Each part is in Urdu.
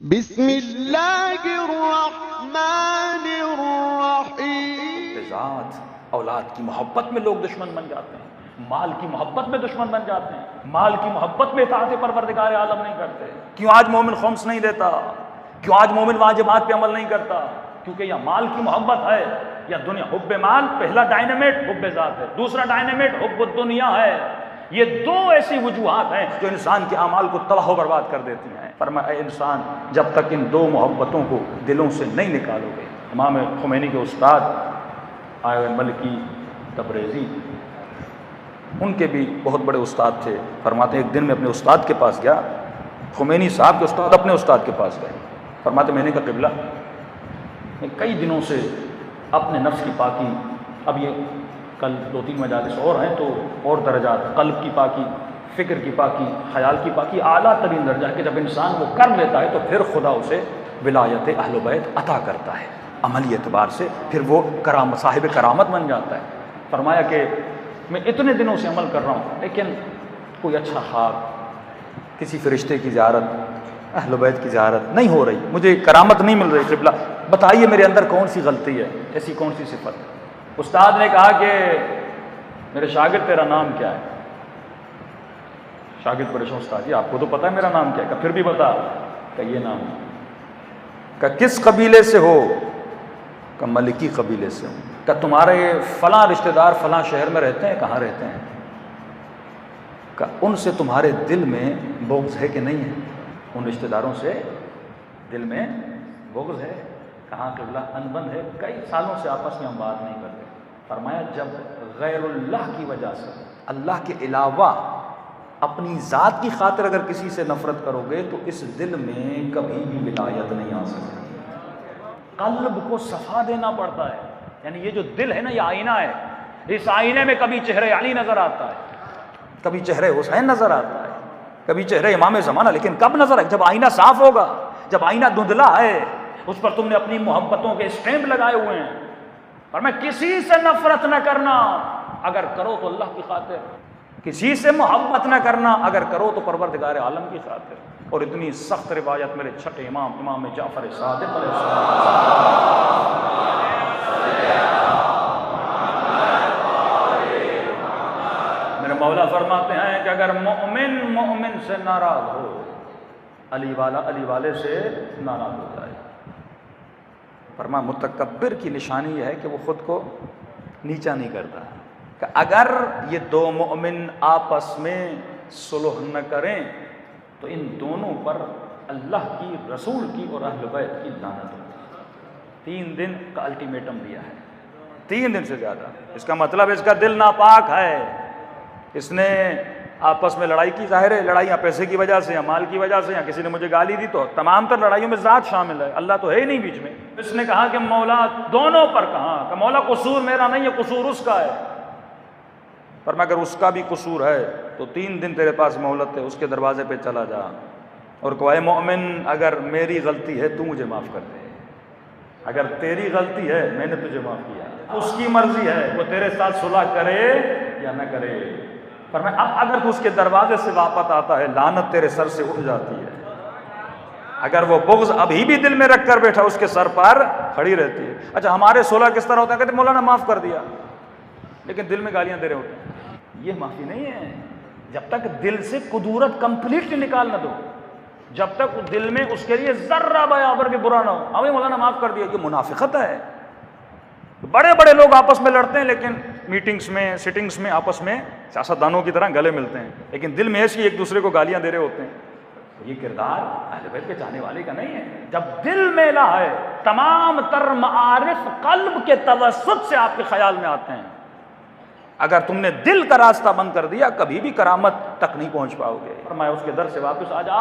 بسم اللہ الرحمن الرحیم۔ ذات اولاد کی محبت میں لوگ دشمن بن جاتے ہیں، مال کی محبت میں دشمن بن جاتے ہیں، مال کی محبت میں اطاعت پروردگار عالم نہیں کرتے۔ کیوں آج مومن خمس نہیں دیتا؟ کیوں آج مومن واجبات پہ عمل نہیں کرتا؟ کیونکہ یا مال کی محبت ہے یا دنیا۔ حب مال پہلا ڈائنامیٹ حب ذات ہے، دوسرا ڈائنامیٹ حب الدنیا ہے۔ یہ دو ایسی وجوہات ہیں جو انسان کے اعمال کو تباہ و برباد کر دیتی ہیں۔ فرمایا اے انسان، جب تک ان دو محبتوں کو دلوں سے نہیں نکالو گے۔ امام خمینی کے استاد آئے ملکی تبریزی، ان کے بھی بہت بڑے استاد تھے۔ فرماتے ایک دن میں اپنے استاد کے پاس گیا، خمینی صاحب کے استاد اپنے استاد کے پاس گئے۔ فرماتے میں نے کہا قبلہ، میں کئی دنوں سے اپنے نفس کی پاکی، اب یہ کل 2-3 مجالس اور ہیں تو اور درجات، قلب کی پاکی، فکر کی پاکی، خیال کی پاکی اعلیٰ ترین درجہ ہے کہ جب انسان وہ کر لیتا ہے تو پھر خدا اسے ولایت اہل بیت عطا کرتا ہے عملی اعتبار سے، پھر وہ کرامت، صاحب کرامت بن جاتا ہے۔ فرمایا کہ میں اتنے دنوں سے عمل کر رہا ہوں لیکن کوئی اچھا خواب، کسی فرشتے کی زیارت، اہل بیت کی زیارت نہیں ہو رہی، مجھے کرامت نہیں مل رہی۔ قبلہ بتائیے میرے اندر کون سی غلطی ہے، ایسی کون سی صفت ہے؟ استاد نے کہا کہ میرے شاگرد تیرا نام کیا ہے؟ شاگرد پریشان، استاد جی آپ کو تو پتہ ہے میرا نام کیا ہے؟ کہ پھر بھی بتا۔ کہ یہ نام ہے۔ کہ کس قبیلے سے ہو؟ کہ ملکی قبیلے سے ہوں۔ کہ تمہارے فلاں رشتہ دار فلاں شہر میں رہتے ہیں؟ کہاں رہتے ہیں؟ کہ ان سے تمہارے دل میں بغض ہے کہ نہیں ہے؟ ان رشتہ داروں سے دل میں بغض ہے؟ کہاں قبلہ؟ انبند ہے، کئی سالوں سے آپس میں ہم بات نہیں کرتے۔ فرمایا جب غیر اللہ کی وجہ سے، اللہ کے علاوہ اپنی ذات کی خاطر اگر کسی سے نفرت کرو گے تو اس دل میں کبھی بھی ولایت نہیں آ سکتی۔ قلب کو صفا دینا پڑتا ہے، یعنی یہ جو دل ہے نا، یہ آئینہ ہے۔ اس آئینے میں کبھی چہرہ علی نظر آتا ہے، کبھی چہرہ حسین نظر آتا ہے، کبھی چہرہ امام زمانہ، لیکن کب نظر آئے؟ جب آئینہ صاف ہوگا، جب آئینہ دھندلا ہے، اس پر تم نے اپنی محبتوں کے اسٹیمپ لگائے ہوئے ہیں۔ اور میں کسی سے نفرت نہ کرنا، اگر کرو تو اللہ کی خاطر، کسی سے محبت نہ کرنا، اگر کرو تو پروردگار عالم کی خاطر۔ اور اتنی سخت روایت میرے چھٹے امام، امام جعفر صادق علیہ السلام، میرے مولا فرماتے ہیں کہ اگر مومن سے ناراض ہو، علی والا علی والے سے ناراض ہو جائے۔ فرمایا متکبر کی نشانی یہ ہے کہ وہ خود کو نیچا نہیں کرتا۔ کہ اگر یہ دو مومن آپس میں صلح نہ کریں تو ان دونوں پر اللہ کی، رسول کی اور اہل بیت کی لعنت ہوتی ہے۔ 3 دن کا الٹیمیٹم دیا ہے، 3 دن سے زیادہ۔ اس کا مطلب اس کا دل ناپاک ہے، اس نے آپس میں لڑائی کی، ظاہر ہے لڑائیاں پیسے کی وجہ سے یا مال کی وجہ سے، یا کسی نے مجھے گالی دی، تو تمام تر لڑائیوں میں ذات شامل ہے، اللہ تو ہے ہی نہیں بیچ میں۔ اس نے کہا کہ مولا دونوں پر، کہا کہ مولا قصور میرا نہیں ہے، قصور اس کا ہے۔ پر میں اگر اس کا بھی قصور ہے تو 3 دن تیرے پاس مہلت ہے، اس کے دروازے پہ چلا جا اور کہ اے مومن اگر میری غلطی ہے تو مجھے معاف کر دے، اگر تیری غلطی ہے میں نے تجھے معاف کیا، اس کی مرضی ہے وہ تیرے ساتھ صلح کرے یا نہ کرے۔ پر میں اب اگر تو اس کے دروازے سے واپس آتا ہے، لعنت تیرے سر سے اٹھ جاتی ہے۔ اگر وہ بغض ابھی بھی دل میں رکھ کر بیٹھا، اس کے سر پر کھڑی رہتی ہے۔ اچھا ہمارے صلح کس طرح ہوتا ہے؟ کہتے مولانا معاف کر دیا، لیکن دل میں گالیاں دے رہے ہوتے ہیں۔ یہ معافی نہیں ہے، جب تک دل سے قدورت کمپلیٹلی نکال نہ دو، جب تک دل میں اس کے لیے ذرہ برابر بھی برا نہ ہو، ہمیں مولانا معاف کر دیا، یہ منافقت ہے۔ بڑے بڑے لوگ آپس میں لڑتے ہیں لیکن میٹنگز میں، سٹنگز میں آپس میں سیاستدانوں کی طرح گلے ملتے ہیں، لیکن دل میں ایسی ایک دوسرے کو گالیاں دے رہے ہوتے ہیں۔ یہ کردار اہل بیت کے چاہنے والے کا نہیں ہے۔ جب دل میلا ہے، تمام تر معارف قلب کے توسط سے آپ کے خیال میں آتے ہیں۔ اگر تم نے دل کا راستہ بند کر دیا، کبھی بھی کرامت تک نہیں پہنچ پاؤ گے۔ فرمایا اس کے در سے واپس آ جا،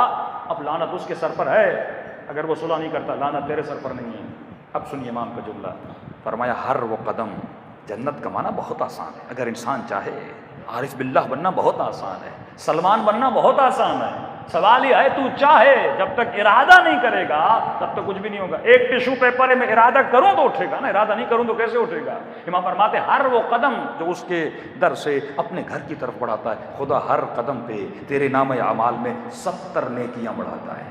اب لعنت اس کے سر پر ہے، اگر وہ صلح نہیں کرتا لعنت تیرے سر پر نہیں ہے۔ اب سنیے امام کا جملہ، فرمایا ہر وہ قدم، جنت کمانا بہت آسان ہے اگر انسان چاہے، عارف باللہ بننا بہت آسان ہے، سلمان بننا بہت آسان ہے۔ سوال یہ ہے تو چاہے، جب تک ارادہ نہیں کرے گا تب تک کچھ بھی نہیں ہوگا۔ ایک ٹیشو پیپر ہے، میں ارادہ کروں تو اٹھے گا نا، ارادہ نہیں کروں تو کیسے اٹھے گا؟ امام فرماتے ہر وہ قدم جو اس کے در سے اپنے گھر کی طرف بڑھاتا ہے، خدا ہر قدم پہ تیرے نام اعمال میں 70 نیکیاں بڑھاتا ہے۔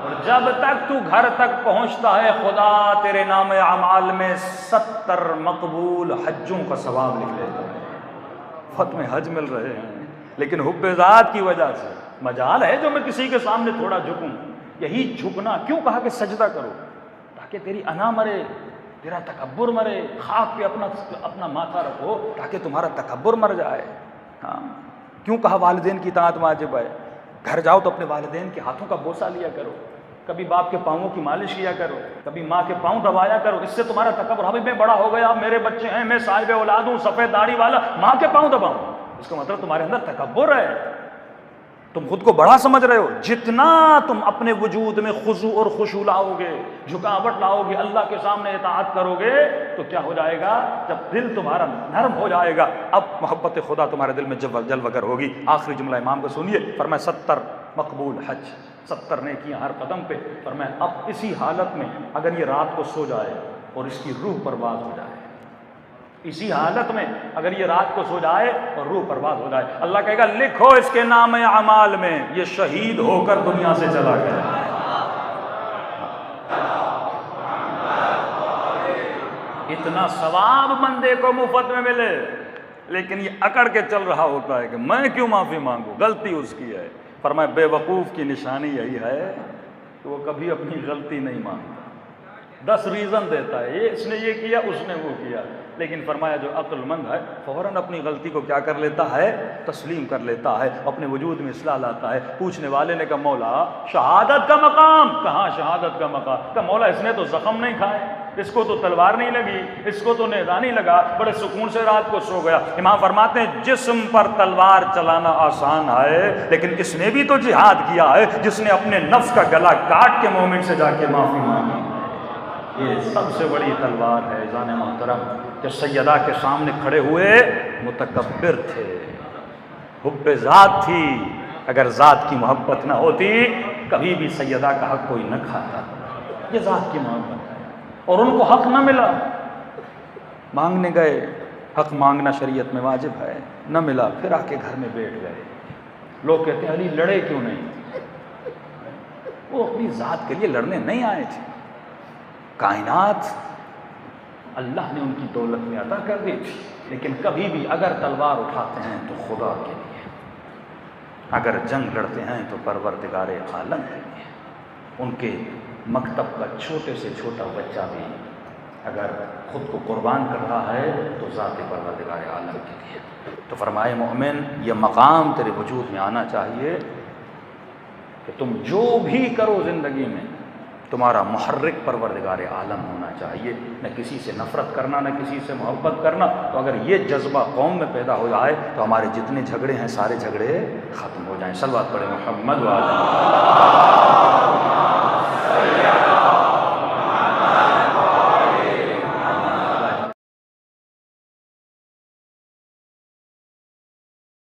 اور جب تک تو گھر تک پہنچتا ہے خدا تیرے نام اعمال میں 70 مقبول حجوں کا ثواب لکھ لیتا ہے. فتح میں حج مل رہے ہیں لیکن حب ذات کی وجہ سے مجال ہے جو میں کسی کے سامنے تھوڑا جھکوں. یہی جھکنا کیوں کہا کہ سجدہ کرو؟ تاکہ تیری انا مرے، تیرا تکبر مرے. خاک پہ اپنا ماتھا رکھو تاکہ تمہارا تکبر مر جائے. ہاں کیوں کہا والدین کی اطاعت واجب ہے؟ گھر جاؤ تو اپنے والدین کے ہاتھوں کا بوسہ لیا کرو، کبھی باپ کے پاؤں کی مالش کیا کرو، کبھی ماں کے پاؤں دبایا کرو. اس سے تمہارا تکبر، ہاں میں بڑا ہو گیا، میرے بچے ہیں، میں صاحب اولاد ہوں، سفید داڑھی والا، ماں کے پاؤں دباؤں، اس کا مطلب تمہارے اندر تکبر ہے، تم خود کو بڑا سمجھ رہے ہو. جتنا تم اپنے وجود میں خضوع اور خشوع لاؤ گے، جھکاوٹ لاؤ گے، اللہ کے سامنے اطاعت کرو گے، تو کیا ہو جائے گا؟ جب دل تمہارا نرم ہو جائے گا، اب محبت خدا تمہارے دل میں جلوہ گر ہوگی. آخری جملہ امام کو سنیے، فرمایا 70 مقبول حج، 70 نیکیاں ہر قدم پہ. فرمایا اب اسی حالت میں اگر یہ رات کو سو جائے اور اس کی روح پرواز ہو جائے، اسی حالت میں اگر یہ رات کو سو جائے اور روح پرواز ہو جائے، اللہ کہے گا لکھو اس کے نام اعمال میں یہ شہید ہو کر دنیا سے چلا گیا. اتنا ثواب بندے کو مفت میں ملے، لیکن یہ اکڑ کے چل رہا ہوتا ہے کہ میں کیوں معافی مانگوں، غلطی اس کی ہے. فرمایا بے وقوف کی نشانی یہی ہے کہ وہ کبھی اپنی غلطی نہیں مانتا، 10 ریزن دیتا ہے، یہ اس نے یہ کیا، اس نے وہ کیا. لیکن فرمایا جو عقل مند ہے فوراً اپنی غلطی کو کیا کر لیتا ہے؟ تسلیم کر لیتا ہے، اپنے وجود میں اصلاح لاتا ہے. پوچھنے والے نے کہا مولا شہادت کا مقام کہاں؟ شہادت کا مقام کہا مولا اس نے تو زخم نہیں کھائے، اس کو تو تلوار نہیں لگی، اس کو تو نیزہ نہیں لگا، بڑے سکون سے رات کو سو گیا. امام فرماتے ہیں جسم پر تلوار چلانا آسان ہے، لیکن اس نے بھی تو جہاد کیا ہے جس نے اپنے نفس کا گلا کاٹ کے مومن سے جا کے معافی مانگی. یہ سب سے بڑی تلوار ہے جان محترم کہ سیدہ کے سامنے کھڑے ہوئے متکبر تھے، حب ذات تھی. اگر ذات کی محبت نہ ہوتی کبھی بھی سیدہ کا حق کوئی نہ کھاتا. یہ ذات کی محبت ہے اور ان کو حق نہ ملا، مانگنے گئے، حق مانگنا شریعت میں واجب ہے، نہ ملا، پھر آ کے گھر میں بیٹھ گئے. لوگ کہتے ہیں علی لڑے کیوں نہیں؟ وہ اپنی ذات کے لیے لڑنے نہیں آئے تھے. کائنات اللہ نے ان کی دولت میں عطا کر دی تھی، لیکن کبھی بھی اگر تلوار اٹھاتے ہیں تو خدا کے لیے، اگر جنگ لڑتے ہیں تو پروردگار عالم کے لیے. ان کے مکتب کا چھوٹے سے چھوٹا بچہ بھی اگر خود کو قربان کر رہا ہے تو ذات پروردگار عالم کے لیے. تو فرمائے مومن یہ مقام تیرے وجود میں آنا چاہیے کہ تم جو بھی کرو زندگی میں تمہارا محرک پروردگار عالم ہونا چاہیے، نہ کسی سے نفرت کرنا، نہ کسی سے محبت کرنا. تو اگر یہ جذبہ قوم میں پیدا ہو جائے تو ہمارے جتنے جھگڑے ہیں سارے جھگڑے ختم ہو جائیں. صلوات پڑھیں محمد وعلی